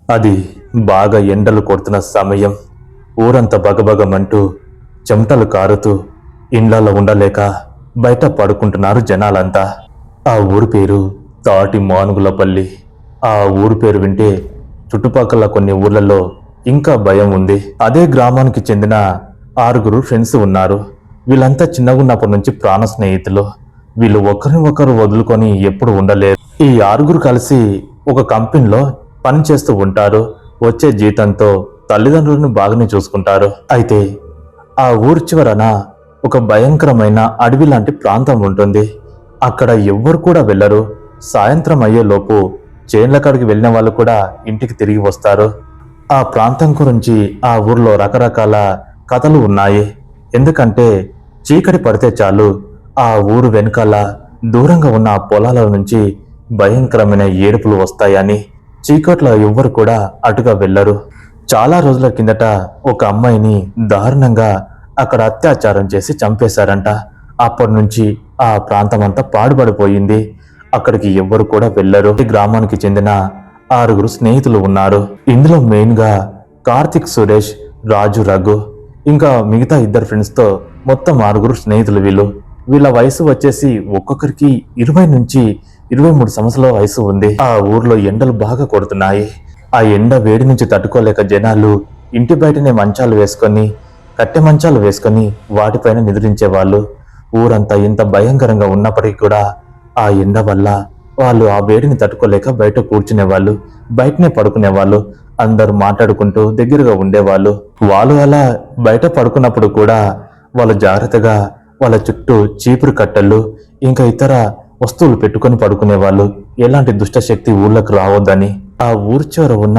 అది బాగా ఎండలు కొడుతున్న సమయం. ఊరంతా బగబగమంటూ చెమటలు కారుతూ ఇండ్లలో ఉండలేక బయట పడుకుంటున్నారు జనాలంతా. ఆ ఊరి పేరు తాటి మానుగులపల్లి. ఆ ఊరి పేరు వింటే చుట్టుపక్కల కొన్ని ఊర్లలో ఇంకా భయం ఉంది. అదే గ్రామానికి చెందిన 6 ఫ్రెండ్స్ ఉన్నారు. వీళ్ళంతా చిన్నగున్నప్పటి నుంచి ప్రాణ స్నేహితులు. వీళ్ళు ఒకరిని ఒకరు వదులుకొని ఎప్పుడు ఉండలేరు. ఈ 6 కలిసి ఒక కంపెనీలో పని చేస్తూ ఉంటారు. వచ్చే జీతంతో తల్లిదండ్రులను బాగానే చూసుకుంటారు. అయితే ఆ ఊరి చివరన ఒక భయంకరమైన అడవి లాంటి ప్రాంతం ఉంటుంది. అక్కడ ఎవ్వరు కూడా వెళ్ళరు. సాయంత్రం అయ్యేలోపు చేన్ల కాడికి వెళ్ళిన వాళ్ళు కూడా ఇంటికి తిరిగి వస్తారు. ఆ ప్రాంతం గురించి ఆ ఊర్లో రకరకాల కథలు ఉన్నాయి. ఎందుకంటే చీకటి పడితే చాలు ఆ ఊరు వెనకాల దూరంగా ఉన్న ఆ పొలాల నుంచి భయంకరమైన ఏడుపులు వస్తాయని. చీకట్లో ఎవ్వరు కూడా అటుగా వెళ్లరు. చాలా రోజుల కిందట ఒక అమ్మాయిని దారుణంగా అక్కడ అత్యాచారం చేసి చంపేశారంట. అప్పటి నుంచి ఆ ప్రాంతం అంతా పాడుపడిపోయింది. అక్కడికి ఎవ్వరు కూడా వెళ్లరు. ఈ గ్రామానికి చెందిన 6 స్నేహితులు ఉన్నారు. ఇందులో మెయిన్ గా కార్తిక్, సురేష్, రాజు, రఘు ఇంకా మిగతా 2 ఫ్రెండ్స్ తో మొత్తం 6 స్నేహితులు వీళ్ళు. వీళ్ళ వయసు వచ్చేసి ఒక్కొక్కరికి 20 నుంచి 23 సంవత్సరాల వయసు ఉంది. ఆ ఊర్లో ఎండలు బాగా కొడుతున్నాయి. ఆ ఎండ వేడి నుంచి తట్టుకోలేక జనాలు ఇంటి బయటనే మంచాలు వేసుకొని, కట్టె మంచాలు వేసుకొని వాటిపైన నిద్రించేవాళ్ళు. ఊరంతా ఇంత భయంకరంగా ఉన్నప్పటికీ కూడా ఆ ఎండ వల్ల వాళ్ళు ఆ వేడిని తట్టుకోలేక బయట కూర్చునేవాళ్ళు, బయటనే పడుకునేవాళ్ళు. అందరూ మాట్లాడుకుంటూ దగ్గరగా ఉండేవాళ్ళు. వాళ్ళు అలా బయట పడుకున్నప్పుడు కూడా వాళ్ళు జాగ్రత్తగా వాళ్ళ చుట్టూ చీపురు కట్టెలు ఇంకా ఇతర వస్తువులు పెట్టుకొని పడుకునేవాళ్ళు. ఎలాంటి దుష్టశక్తి ఊళ్ళకు రావద్దని. ఆ ఊరి చివర ఉన్న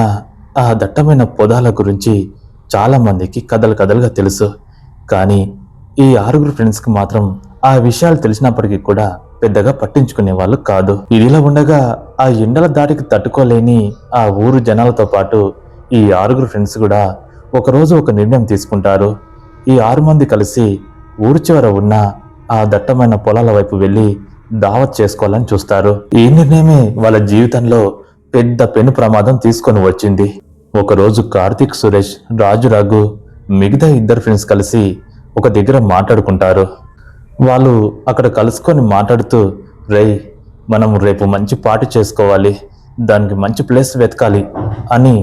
ఆ దట్టమైన పొదాల గురించి చాలా మందికి కథలు కథలుగా తెలుసు. కానీ ఈ 6 ఫ్రెండ్స్కి మాత్రం ఆ విషయాలు తెలిసినప్పటికీ కూడా పెద్దగా పట్టించుకునే వాళ్ళు కాదు. ఇదిలా ఉండగా ఆ ఎండల దాటికి తట్టుకోలేని ఆ ఊరు జనాలతో పాటు ఈ 6 ఫ్రెండ్స్ కూడా ఒకరోజు ఒక నిర్ణయం తీసుకుంటారు. ఈ 6 మంది కలిసి ఊరి చివర ఉన్న ఆ దట్టమైన పొలాల వైపు వెళ్లి దావత్ చేసుకోవాలని చూస్తారు. ఈ నిర్ణయమే వాళ్ళ జీవితంలో పెద్ద పెను ప్రమాదం తీసుకొని వచ్చింది. ఒకరోజు కార్తిక్, సురేష్, రాజు, రఘు మిగతా 2 ఫ్రెండ్స్ కలిసి ఒక దగ్గర మాట్లాడుకుంటారు. వాళ్ళు అక్కడ కలుసుకొని మాట్లాడుతూ, రేయ్ మనం రేపు మంచి పార్టీ చేసుకోవాలి, దానికి మంచి ప్లేస్ వెతకాలి అని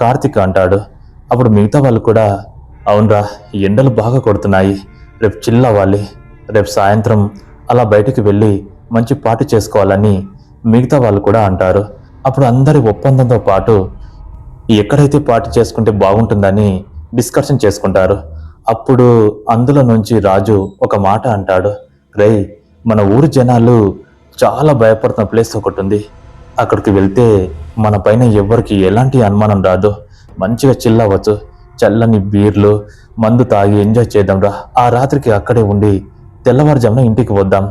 కార్తిక్ అంటాడు. అప్పుడు మిగతా వాళ్ళు కూడా అవునరా, ఎండలు బాగా కొడుతున్నాయి, రేపు చిల్ అవ్వాలి, రేపు సాయంత్రం అలా బయటికి వెళ్ళి మంచి పార్టీ చేసుకోవాలని మిగతా వాళ్ళు కూడా అంటారు. అప్పుడు అందరి ఒప్పందంతో పాటు ఎక్కడైతే పార్టీ చేసుకుంటే బాగుంటుందని డిస్కషన్ చేసుకుంటారు. అప్పుడు అందులో నుంచి రాజు ఒక మాట అంటాడు, రేయ్ మన ఊరు జనాలు చాలా భయపడుతున్న ప్లేస్ ఒకటి ఉంది, అక్కడికి వెళ్తే మన పైన ఎవ్వరికి ఎలాంటి అనుమానం రాదు, మంచిగా చిల్ అవ్వచ్చు, చల్లని బీర్లు మందు తాగి ఎంజాయ్ చేద్దాంరా, ఆ రాత్రికి అక్కడే ఉండి తెల్లవారుజామున ఇంటికి వద్దాం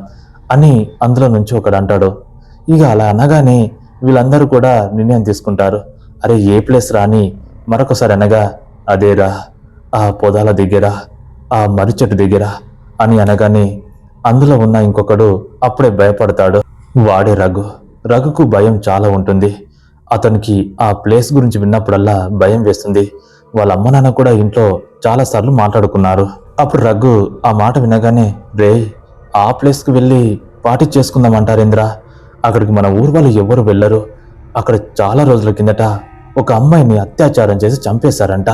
అని అందులో నుంచి ఒకడు అంటాడు. ఇక అలా అనగానే వీళ్ళందరూ కూడా నిర్ణయం తీసుకుంటారు. అరే ఏ ప్లేస్ రాని మరొకసారి అనగా, అదేరా ఆ పొదాల దగ్గర, ఆ మర్రి చెట్టు దగ్గర అని అనగానే అందులో ఉన్న ఇంకొకడు అప్పుడే భయపడతాడు. వాడే రఘు. రఘుకు భయం చాలా ఉంటుంది. అతనికి ఆ ప్లేస్ గురించి విన్నప్పుడల్లా భయం వేస్తుంది. వాళ్ళ అమ్మ నాన్న కూడా ఇంట్లో చాలా సార్లు మాట్లాడుకున్నారు. అప్పుడు రఘు ఆ మాట వినగానే, రే ఆ ప్లేస్కి వెళ్ళి పార్టీ చేసుకుందామంటారేంద్రా, అక్కడికి మన ఊరు వాళ్ళు ఎవ్వరు వెళ్ళరు, అక్కడ చాలా రోజుల కిందట ఒక అమ్మాయిని అత్యాచారం చేసి చంపేశారంట,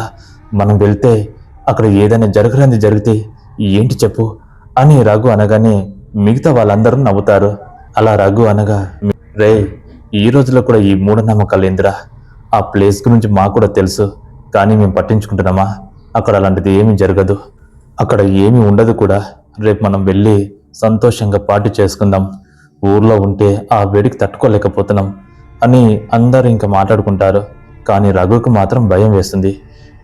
మనం వెళ్తే అక్కడ ఏదైనా జరగలేంది జరిగితే ఏంటి చెప్పు అని రఘు అనగానే మిగతా వాళ్ళందరూ నవ్వుతారు. అలా రఘు అనగా, రే ఈ రోజులో కూడా ఈ మూఢనమ్మకాలు ఏందిరా, ఆ ప్లేస్ గురించి మాకు కూడా తెలుసు, కానీ మేము పట్టించుకుంటున్నామా, అక్కడ అలాంటిది ఏమీ జరగదు, అక్కడ ఏమీ ఉండదు కూడా, రేపు మనం వెళ్ళి సంతోషంగా పార్టీ చేసుకుందాం, ఊర్లో ఉంటే ఆ వేడికి తట్టుకోలేకపోతున్నాం అని అందరూ ఇంకా మాట్లాడుకుంటారు. కానీ రఘుకు మాత్రం భయం వేస్తుంది.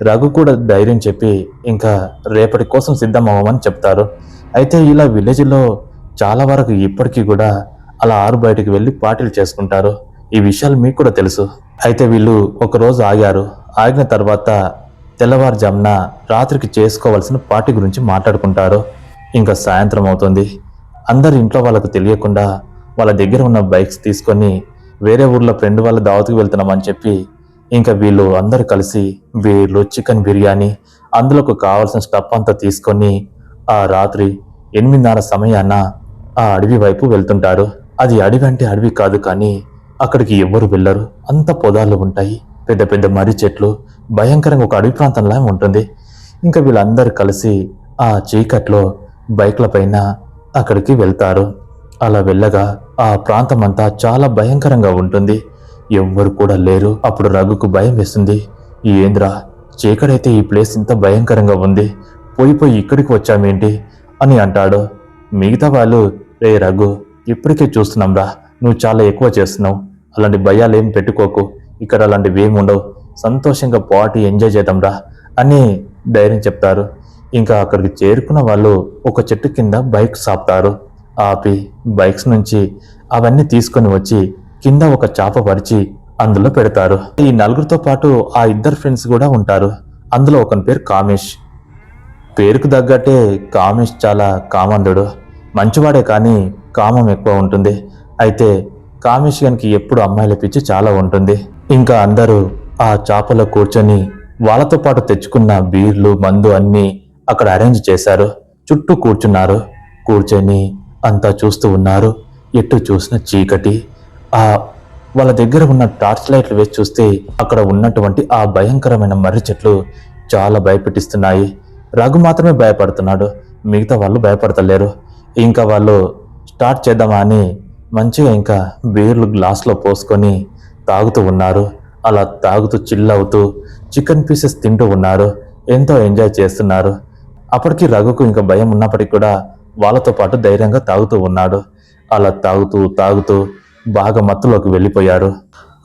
రఘు కూడా ధైర్యం చెప్పి ఇంకా రేపటి కోసం సిద్ధం అవ్వమని చెప్తారు. అయితే ఇలా విలేజ్లో చాలా వరకు ఇప్పటికీ కూడా అలా ఆరు బయటికి వెళ్ళి పార్టీలు చేసుకుంటారు. ఈ విషయాలు మీకు కూడా తెలుసు. అయితే వీళ్ళు ఒకరోజు ఆగారు. ఆగిన తర్వాత తెల్లవారుజామున రాత్రికి చేసుకోవాల్సిన పార్టీ గురించి మాట్లాడుకుంటారు. ఇంకా సాయంత్రం అవుతుంది. అందరు ఇంట్లో వాళ్ళకు తెలియకుండా వాళ్ళ దగ్గర ఉన్న బైక్స్ తీసుకొని వేరే ఊర్లో ఫ్రెండ్ వాళ్ళ దావత్కి వెళ్తున్నామని చెప్పి ఇంకా వీళ్ళు అందరు కలిసి వీళ్ళు చికెన్ బిర్యానీ అందులోకి కావాల్సిన స్టఫ్ అంతా తీసుకొని ఆ రాత్రి 8:30 సమయాన ఆ అడవి వైపు వెళ్తుంటారు. అది అడవి అంటే అడవి కాదు, కానీ అక్కడికి ఎవ్వరు వెళ్ళరు. అంత పొదాలు ఉంటాయి, పెద్ద పెద్ద మర్రి చెట్లు, భయంకరంగా ఒక అడవి ప్రాంతంలా ఉంటుంది. ఇంకా వీళ్ళందరూ కలిసి ఆ చీకట్లో బైక్ల పైన అక్కడికి వెళ్తారు. అలా వెళ్ళగా ఆ ప్రాంతం అంతా చాలా భయంకరంగా ఉంటుంది. ఎవ్వరు కూడా లేరు. అప్పుడు రఘుకు భయం వేస్తుంది. ఏంద్రా, చీకడైతే ఈ ప్లేస్ ఇంత భయంకరంగా ఉంది, పోయి ఇక్కడికి వచ్చామేంటి అని అంటాడు. మిగతా వాళ్ళు, రే రఘు, ఇప్పటికే చూస్తున్నాంరా, నువ్వు చాలా ఎక్కువ చేస్తున్నావు, అలాంటి భయాలు ఏం పెట్టుకోకు, ఇక్కడ అలాంటివి ఏమి ఉండవు, సంతోషంగా పార్టీ ఎంజాయ్ చేద్దాంరా అని ధైర్యం చెప్తారు. ఇంకా అక్కడికి చేరుకున్న వాళ్ళు ఒక చెట్టు కింద బైక్ ఆపుతారు. ఆపి బైక్స్ నుంచి అవన్నీ తీసుకొని వచ్చి కింద ఒక చాప పరిచి అందులో పెడతారు. ఈ నలుగురితో పాటు ఆ ఇద్దరు ఫ్రెండ్స్ కూడా ఉంటారు. అందులో ఒకని పేరు కామేష్. పేరుకు తగ్గట్టే కామేష్ చాలా కామందుడు, మంచివాడే, కానీ కామం ఎక్కువ ఉంటుంది. అయితే కామేష్ గానికి ఎప్పుడు అమ్మాయిల పిచ్చి చాలా ఉంటుంది. ఇంకా అందరూ ఆ చాపలో కూర్చొని వాళ్ళతో పాటు తెచ్చుకున్న బీర్లు మందు అన్నీ అక్కడ అరేంజ్ చేశారు. చుట్టూ కూర్చున్నారు. కూర్చొని అంతా చూస్తూ ఉన్నారు. ఎటు చూసిన చీకటి. ఆ వాళ్ళ దగ్గర ఉన్న టార్చ్ లైట్లు వేసి చూస్తే అక్కడ ఉన్నటువంటి ఆ భయంకరమైన మర్రి చెట్లు చాలా భయపెట్టిస్తున్నాయి. రఘు మాత్రమే భయపడుతున్నాడు, మిగతా వాళ్ళు భయపడతలేరు. ఇంకా వాళ్ళు స్టార్ట్ చేద్దామా అని మంచిగా ఇంకా బీర్లు గ్లాస్లో పోసుకొని తాగుతూ ఉన్నారు. అలా తాగుతూ చిల్ అవుతూ చికెన్ పీసెస్ తింటూ ఉన్నారు. ఎంతో ఎంజాయ్ చేస్తున్నారు. అప్పటికి రఘుకు ఇంకా భయం ఉన్నప్పటికీ కూడా వాళ్ళతో పాటు ధైర్యంగా తాగుతూ ఉన్నాడు. అలా తాగుతూ తాగుతూ బాగా మత్తులోకి వెళ్ళిపోయారు.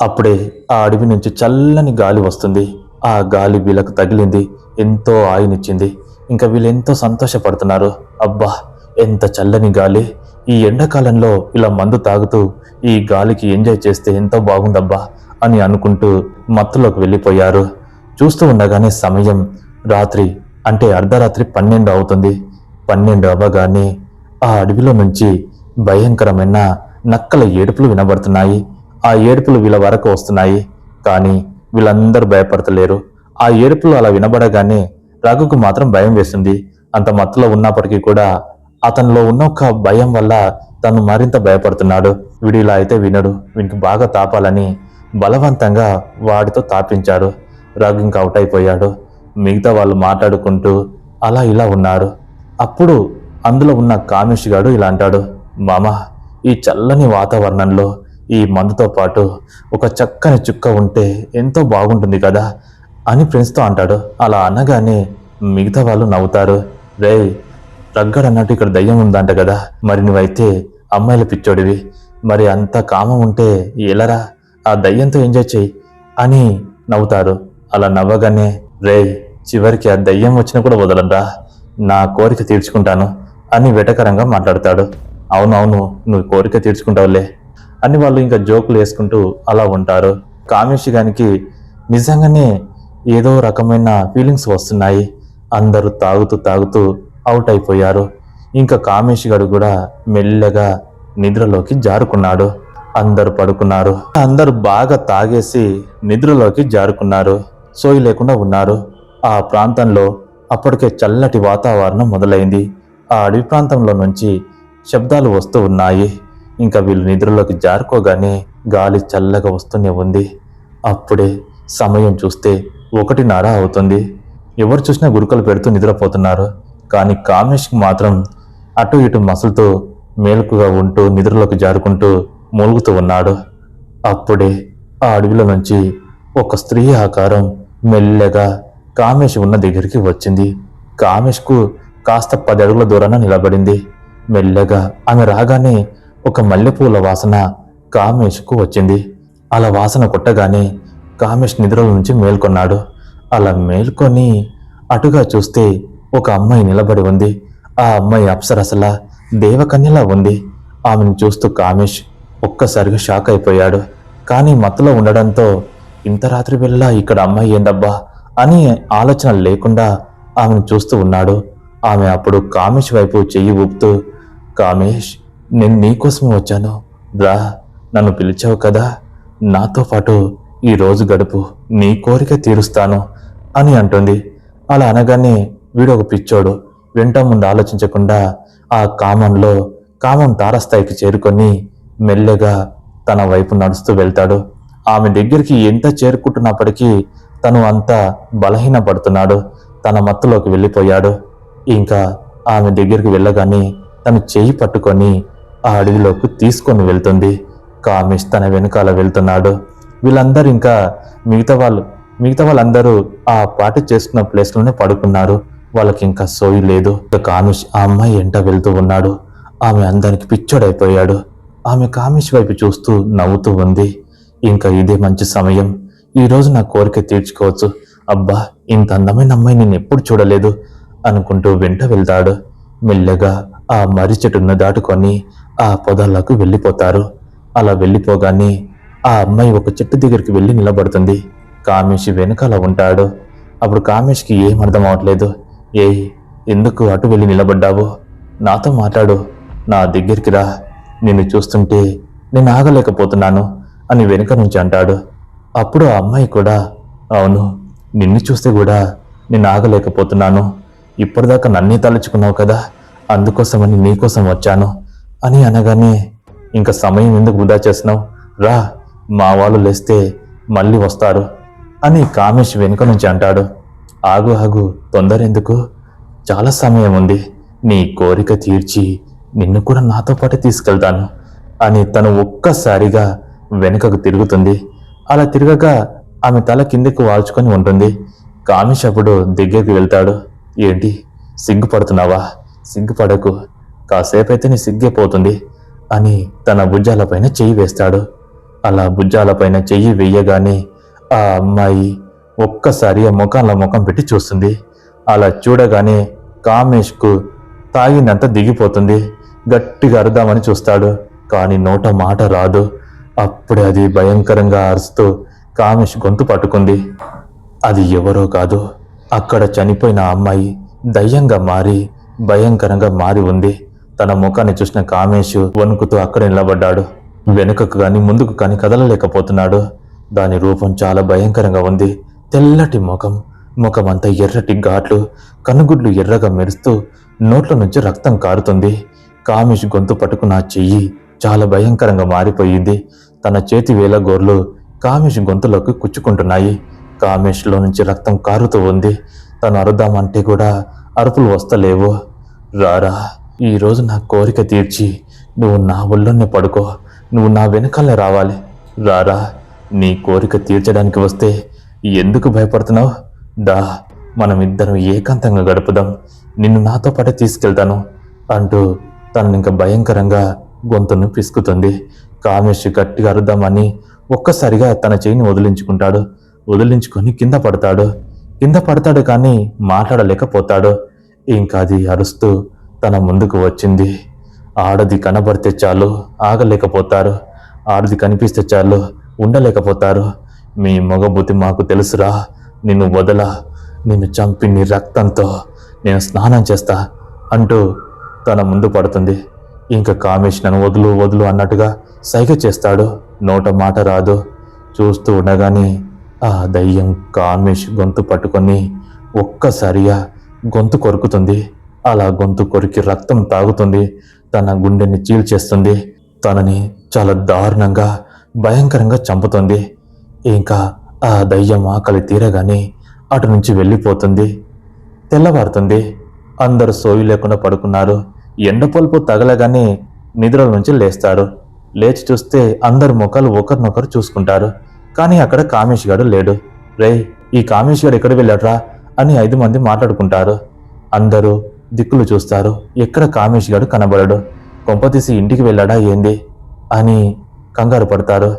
అప్పుడే ఆ అడవి నుంచి చల్లని గాలి వస్తుంది. ఆ గాలి వీళ్ళకు తగిలింది, ఎంతో ఆయునిచ్చింది. ఇంకా వీళ్ళు ఎంతో సంతోషపడుతున్నారు. అబ్బా, ఎంత చల్లని గాలి, ఈ ఎండాకాలంలో ఇలా మందు తాగుతూ ఈ గాలికి ఎంజాయ్ చేస్తే ఎంతో బాగుందబ్బా అని అనుకుంటూ మత్తులోకి వెళ్ళిపోయారు. చూస్తూ ఉండగానే సమయం రాత్రి, అంటే అర్ధరాత్రి 12 అవుతుంది. 12 అవ్వగానే ఆ అడవిలో నుంచి భయంకరమైన నక్కల ఏడుపులు వినబడుతున్నాయి. ఆ ఏడుపులు వీళ్ళ వరకు వస్తున్నాయి, కానీ వీళ్ళందరూ భయపడతలేరు. ఆ ఏడుపులు అలా వినబడగానే రఘుకు మాత్రం భయం వేస్తుంది. అంత మత్తులో ఉన్నప్పటికీ కూడా అతనిలో ఉన్న ఒక భయం వల్ల తను మరింత భయపడుతున్నాడు. వీడు ఇలా అయితే వినడు, వీనికి బాగా తాపాలని బలవంతంగా వాడితో తాపించాడు. రఘు ఇంకా అవుట్ అయిపోయాడు. మిగతా వాళ్ళు మాట్లాడుకుంటూ అలా ఇలా ఉన్నారు. అప్పుడు అందులో ఉన్న కామేష్ గాడు ఇలా అంటాడు, మామా, ఈ చల్లని వాతావరణంలో ఈ మందుతో పాటు ఒక చక్కని చుక్క ఉంటే ఎంతో బాగుంటుంది కదా అని ఫ్రెండ్స్తో అంటాడు. అలా అనగానే మిగతా వాళ్ళు నవ్వుతారు. రే, రగ్గడ్ అన్నట్టు ఇక్కడ దయ్యం ఉందంట కదా, మరి నువ్వైతే అమ్మాయిల పిచ్చోడివి, మరి అంత కామం ఉంటే ఎలరా, ఆ దయ్యంతో ఎంజాయ్ చెయ్యి అని నవ్వుతారు. అలా నవ్వగానే, రే, చివరికి ఆ దయ్యం వచ్చినా కూడా వదలరా, నా కోరిక తీర్చుకుంటాను అని వెటకరంగా మాట్లాడతాడు. అవునవును, నువ్వు కోరిక తీర్చుకుంటావులే అని వాళ్ళు ఇంకా జోకులు వేసుకుంటూ అలా ఉంటారు. కామేష్ గానికి నిజంగానే ఏదో రకమైన ఫీలింగ్స్ వస్తున్నాయి. అందరూ తాగుతూ తాగుతూ అవుట్ అయిపోయారు. ఇంకా కామేష్ గారు కూడా మెల్లగా నిద్రలోకి జారుకున్నాడు. అందరూ పడుకున్నారు. అందరూ బాగా తాగేసి నిద్రలోకి జారుకున్నారు. సోయి లేకుండా ఉన్నారు. ఆ ప్రాంతంలో అప్పటికే చల్లటి వాతావరణం మొదలైంది. ఆ అడవి ప్రాంతంలో నుంచి శబ్దాలు వస్తూ ఉన్నాయి. ఇంకా వీళ్ళు నిద్రలోకి జారుకోగానే గాలి చల్లగా వస్తూనే ఉంది. అప్పుడే సమయం చూస్తే 1:30 అవుతుంది. ఎవరు చూసినా గురుకలు పెడుతూ నిద్రపోతున్నారు. కానీ కామేష్కి మాత్రం అటు ఇటు మసులుతూ మేలుకుగా ఉంటూ నిద్రలోకి జారుకుంటూ మూలుగుతూ ఉన్నాడు. అప్పుడే ఆ అడవిలో నుంచి ఒక స్త్రీ ఆకారం మెల్లగా కామేష్ ఉన్న దగ్గరికి వచ్చింది. కామేష్కు కాస్త 10 అడుగుల దూరాన నిలబడింది. మెల్లగా ఆమె రాగానే ఒక మల్లెపూల వాసన కామేష్కు వచ్చింది. అలా వాసన కొట్టగానే కామేష్ నిద్రల నుంచి మేల్కొన్నాడు. అలా మేల్కొని అటుగా చూస్తే ఒక అమ్మాయి నిలబడి ఉంది. ఆ అమ్మాయి అప్సరసల దేవకన్యలా ఉంది. ఆమెను చూస్తూ కామేష్ ఒక్కసారిగా షాక్ అయిపోయాడు. కానీ మత్తులో ఉండడంతో ఇంత రాత్రి వేళ ఇక్కడ అమ్మాయి ఏందబ్బా అని ఆలోచన లేకుండా ఆమెను చూస్తూ ఉన్నాడు. ఆమె అప్పుడు కామేష్ వైపు చెయ్యి ఊపుతూ, కామేష్, నేను నీకోసమే వచ్చాను, రా, నన్ను పిలిచావు కదా, నాతో పాటు ఈ రోజు గడుపు, నీ కోరిక తీరుస్తాను అని అంటుంది. అలా అనగానే వీడు ఒక పిచ్చోడు వెంట ముందు ఆలోచించకుండా ఆ కామం తారస్థాయికి చేరుకొని మెల్లగా తన వైపు నడుస్తూ వెళ్తాడు. ఆమె దగ్గరికి ఎంత చేరుకుంటున్నప్పటికీ తను అంత బలహీనపడుతున్నాడు. తన మత్తులోకి వెళ్ళిపోయాడు. ఇంకా ఆమె దగ్గరికి వెళ్ళగానే తను చేయి పట్టుకొని ఆ అడవిలోకి తీసుకొని వెళ్తుంది. కామేష్ తన వెనకాల వెళ్తున్నాడు. వీళ్ళందరూ ఇంకా మిగతా వాళ్ళందరూ ఆ పార్టీ చేసుకున్న ప్లేస్లోనే పడుకున్నారు. వాళ్ళకి ఇంకా సోయి లేదు. కామేష్ ఆ అమ్మాయి ఎంట వెళ్తూ ఉన్నాడు. ఆమె అందానికి పిచ్చోడైపోయాడు. ఆమె కామేష్ వైపు చూస్తూ నవ్వుతూ ఉంది. ఇంకా ఇదే మంచి సమయం, ఈరోజు నా కోరిక తీర్చుకోవచ్చు. అబ్బా, ఇంత అందమైన అమ్మాయి నేను ఎప్పుడు చూడలేదు అనుకుంటూ వెంట వెళ్తాడు. మెల్లగా ఆ మర్రి చెట్టును దాటుకొని ఆ పొదల్లోకి వెళ్ళిపోతారు. అలా వెళ్ళిపోగానే ఆ అమ్మాయి ఒక చెట్టు దగ్గరికి వెళ్ళి నిలబడుతుంది. కామేష్ వెనకాల ఉంటాడు. అప్పుడు కామేష్కి ఏం అర్థం అవట్లేదు. ఎందుకు అటు వెళ్ళి నిలబడ్డావు? నాతో మాట్లాడు, నా దగ్గరికి రా, నిన్ను చూస్తుంటే నేను ఆగలేకపోతున్నాను అని వెనుక నుంచి అంటాడు. అప్పుడు ఆ అమ్మాయి కూడా, అవును, నిన్ను చూస్తే కూడా నేను ఆగలేకపోతున్నాను. ఇప్పటిదాకా నన్నే తలుచుకున్నావు కదా, అందుకోసమని నీకోసం వచ్చాను అని అనగానే, ఇంకా సమయం ఎందుకు వృధా చేస్తున్నావు, రా, మా వాళ్ళు లేస్తే మళ్ళీ వస్తారు అని కామేష్ వెనుక నుంచి అంటాడు. ఆగు, తొందర ఎందుకు, చాలా సమయం ఉంది. నీ కోరిక తీర్చి నిన్ను కూడా నాతో పాటు తీసుకెళ్తాను అని తను ఒక్కసారిగా వెనుకకు తిరుగుతుంది. అలా తిరగగా ఆమె తల కిందకు వాల్చుకొని ఉంటుంది. కామేష్ అప్పుడు దగ్గరికి వెళ్తాడు. ఏంటి, సిగ్గుపడుతున్నావా? సిగ్గుపడకు, కాసేపైతే నీ సిగ్గిపోతుంది అని తన భుజాలపైన చెయ్యి వేస్తాడు. అలా భుజాలపైన చెయ్యి వేయగానే ఆ అమ్మాయి ఒక్కసారి ఆ ముఖంలో ముఖం పెట్టి చూస్తుంది. అలా చూడగానే కామేష్కు తాగినంత దిగిపోతుంది. గట్టిగా అరుదామని చూస్తాడు, కానీ నోట మాట రాదు. అప్పుడే అది భయంకరంగా అరుస్తూ కామేష్ గొంతు పట్టుకుంది. అది ఎవరో కాదు, అక్కడ చనిపోయిన అమ్మాయి దయ్యంగా మారి భయంకరంగా మారి ఉంది. తన ముఖాన్ని చూసిన కామేష్ వణుకుతూ అక్కడ నిలబడ్డాడు. వెనుకకు కానీ ముందుకు కానీ కదలలేకపోతున్నాడు. దాని రూపం చాలా భయంకరంగా ఉంది. తెల్లటి ముఖమంతా ఎర్రటి ఘాట్లు, కనుగుడ్లు ఎర్రగా మెరుస్తూ నోట్ల నుంచి రక్తం కారుతుంది. కామేష్ గొంతు పట్టుకున్న చెయ్యి చాలా భయంకరంగా మారిపోయింది. తన చేతి వేల గోర్లు కామేష్ గొంతులోకి కుచ్చుకుంటున్నాయి. కామేష్లో నుంచి రక్తం కారుతూ ఉంది. తను అరుద్దామంటే కూడా అరుపులు వస్తలేవు. రారా, ఈరోజు నా కోరిక తీర్చి నువ్వు నా ఒళ్ళోనే పడుకో, నువ్వు నా వెనకాలే రావాలి. రారా, నీ కోరిక తీర్చడానికి వస్తే ఎందుకు భయపడుతున్నావు? దా, మనమిద్దరం ఏకాంతంగా గడుపుదాం, నిన్ను నాతో పాటే తీసుకెళ్తాను అంటూ తనని ఇంకా భయంకరంగా గొంతును పిసుకుతుంది. కామేష్ గట్టిగా అరుద్దామని ఒక్కసారిగా తన చేయిని వదిలించుకొని కింద పడతాడు కానీ మాట్లాడలేకపోతాడు. ఇంకా అది అరుస్తూ తన ముందుకు వచ్చింది. ఆడది కనబడితే చాలు ఆగలేకపోతారు, ఆడది కనిపిస్తే చాలు ఉండలేకపోతారు. మీ మగబుద్ధి మాకు తెలుసురా, నిన్ను వదలా, నిన్ను చంపి నీ రక్తంతో నేను స్నానం చేస్తా అంటూ తన ముందు పడుతుంది. ఇంకా కామేష్ నన్ను వదులు అన్నట్టుగా సైగ చేస్తాడు. నోట మాట రాదు. చూస్తూ ఉండగానే ఆ దయ్యం కామేష్ గొంతు పట్టుకొని ఒక్కసారిగా గొంతు కొరుకుతుంది. అలా గొంతు కొరికి రక్తం తాగుతుంది. తన గుండెని చీల్చేస్తుంది. తనని చాలా దారుణంగా భయంకరంగా చంపుతుంది. ఇంకా ఆ దయ్యం ఆకలి తీరగానే అటు నుంచి వెళ్ళిపోతుంది. తెల్లవారుతుంది. అందరూ సోయి లేకుండా పడుకున్నారు. ఎండపొలుపు తగలగానే నిద్రల నుంచి లేస్తారు. లేచి చూస్తే అందరు ముఖాలు ఒకరినొకరు చూసుకుంటారు. కానీ అక్కడ కామేష్ గాడు లేడు. ఈ కామేష్ గాడు ఎక్కడ వెళ్ళాడ్రా అని 5 మంది మాట్లాడుకుంటారు. అందరూ దిక్కులు చూస్తారు. ఎక్కడ కామేష్ గాడు కనబడడు. కొంపతీసి ఇంటికి వెళ్ళాడా ఏంది అని కంగారు పడతారు.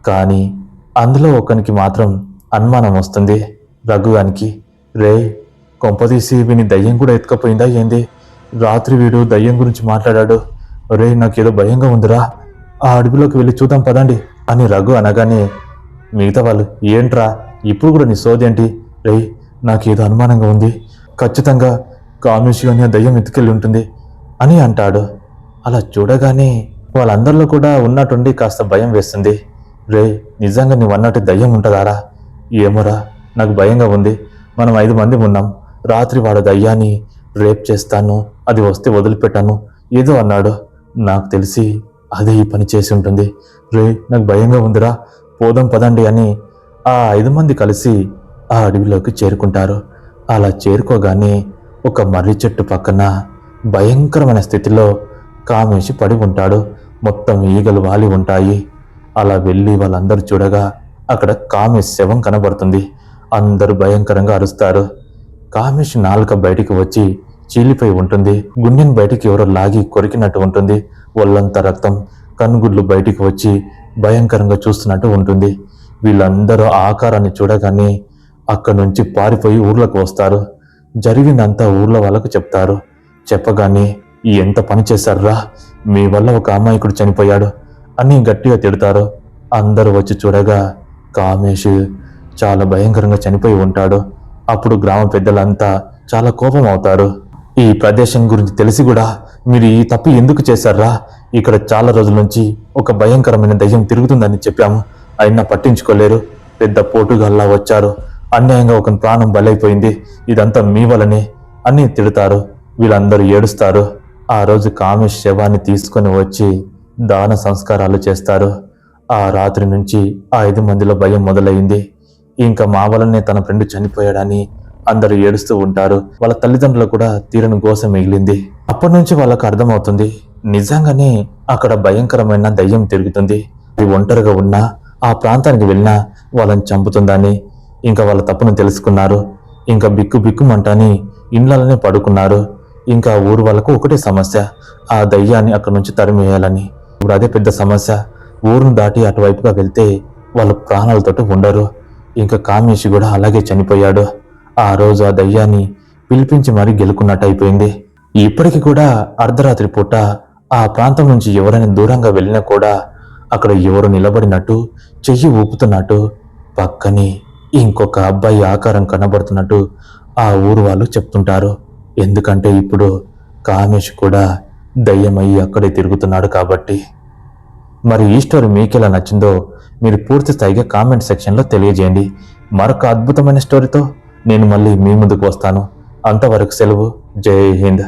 కానీ అందులో ఒకనికి మాత్రం అనుమానం వస్తుంది, రఘుగానికి. కొంపతీసి వీని దయ్యం కూడా ఎత్తుకపోయిందా ఏంది? రాత్రి వీడు దయ్యం గురించి మాట్లాడాడు. నాకేదో భయంగా ఉందిరా, ఆ అడవిలోకి వెళ్ళి చూద్దాం పదండి అని రఘు అనగానే మిగతా వాళ్ళు, ఏంట్రా ఇప్పుడు కూడా నీ సోదేంటి? నాకేదో అనుమానంగా ఉంది, ఖచ్చితంగా కామేష్ గాని ఆ దయ్యం ఎత్తుకెళ్ళి ఉంటుంది అని అంటాడు. అలా చూడగానే వాళ్ళందరిలో కూడా ఉన్నట్టుండి కాస్త భయం వేస్తుంది. రే, నిజంగా నువ్వు అన్నట్టు దయ్యం ఉంటుందారా? ఏమోరా, నాకు భయంగా ఉంది. మనం 5 మంది ఉన్నాం. రాత్రి వాడు దయ్యాన్ని రేప్ చేస్తాను, అది వస్తే వదిలిపెట్టాను ఏదో అన్నాడు. నాకు తెలిసి అదే ఈ పని చేసి ఉంటుంది. రే, నాకు భయంగా ఉందిరా, పోదాం పదండి అని ఆ 5 మంది కలిసి ఆ అడవిలోకి చేరుకుంటారు. అలా చేరుకోగానే ఒక మర్రి చెట్టు పక్కన భయంకరమైన స్థితిలో కామేషి పడి ఉంటాడు. మొత్తం ఈగలు వాలి ఉంటాయి. అలా వెళ్ళి వాళ్ళందరూ చూడగా అక్కడ కామేష్ శవం కనబడుతుంది. అందరూ భయంకరంగా అరుస్తారు. కామేష్ నాలుక బయటికి వచ్చి చీలిపోయి ఉంటుంది. గుండెని బయటికి ఎవరో లాగి కొరికినట్టు ఉంటుంది. ఒళ్ళంతా రక్తం, కనుగుడ్లు బయటికి వచ్చి భయంకరంగా చూస్తున్నట్టు ఉంటుంది. వీళ్ళందరూ ఆకారాన్ని చూడగానే అక్కడి నుంచి పారిపోయి ఊర్లోకి వస్తారు. జరిగిందంతా ఊర్లో వాళ్ళకు చెప్తారు. చెప్పగానే ఎంత పని చేశారురా, మీ వల్ల ఒక అమాయకుడు చనిపోయాడు అని గట్టిగా తిడతారు. అందరూ వచ్చి చూడగా కామేష్ చాలా భయంకరంగా చనిపోయి ఉంటాడు. అప్పుడు గ్రామ పెద్దలంతా చాలా కోపం అవుతారు. ఈ ప్రదేశం గురించి తెలిసి కూడా మీరు ఈ తప్పు ఎందుకు చేశారా? ఇక్కడ చాలా రోజుల నుంచి ఒక భయంకరమైన దయ్యం తిరుగుతుందని చెప్పాము, అయినా పట్టించుకోలేరు. పెద్ద పోటుగల్లా వచ్చారు, అన్యాయంగా ఒక ప్రాణం బలైపోయింది, ఇదంతా మీ వల్లనే అని తిడతారు. వీళ్ళందరూ ఏడుస్తారు. ఆ రోజు కామేష్ శవాన్ని తీసుకొని వచ్చి దాన సంస్కారాలు చేస్తారు. ఆ రాత్రి నుంచి ఆ 5 మందిలో భయం మొదలైంది. ఇంకా మా వల్లనే తన ఫ్రెండ్ చనిపోయాడని అందరూ ఏడుస్తూ ఉంటారు. వాళ్ళ తల్లిదండ్రులు కూడా తీరని గోస మిగిలింది. అప్పటి నుంచి వాళ్ళకు అర్థమవుతుంది, నిజంగానే అక్కడ భయంకరమైన దయ్యం తిరుగుతుంది. అది ఒంటరిగా ఉన్నా ఆ ప్రాంతానికి వెళ్ళినా వాళ్ళని చంపుతుందని. ఇంకా వాళ్ళ తప్పును తెలుసుకున్నారు. ఇంకా బిక్కు బిక్కుమంటని ఇండ్లలోనే పడుకున్నారు. ఇంకా ఊరు వాళ్ళకు ఒకటే సమస్య, ఆ దయ్యాన్ని అక్కడి నుంచి తరిమేయాలని. ఇప్పుడు అదే పెద్ద సమస్య. ఊరును దాటి అటువైపుగా వెళ్తే వాళ్ళ ప్రాణాలతోటి ఉండరు. ఇంకా కామేష్ కూడా అలాగే చనిపోయాడు. ఆ రోజు ఆ దయ్యాన్ని పిలిపించి మరీ గెలుకున్నట్టు అయిపోయింది. ఇప్పటికీ కూడా అర్ధరాత్రి పూట ఆ ప్రాంతం నుంచి ఎవరైనా దూరంగా వెళ్ళినా కూడా అక్కడ ఎవరు నిలబడినట్టు, చెయ్యి ఊపుతున్నట్టు, పక్కనే ఇంకొక అబ్బాయి ఆకారం కనబడుతున్నట్టు ఆ ఊరు వాళ్ళు చెప్తుంటారు. ఎందుకంటే ఇప్పుడు కామేష్ కూడా దయ్యమయ్యి అక్కడే తిరుగుతున్నాడు కాబట్టి. మరి ఈ స్టోరీ మీకెలా నచ్చిందో మీరు పూర్తి స్థాయిగా కామెంట్ సెక్షన్లో తెలియజేయండి. మరొక అద్భుతమైన స్టోరీతో నేను మళ్ళీ మీ ముందుకు వస్తాను. అంతవరకు సెలవు. జై హింద్.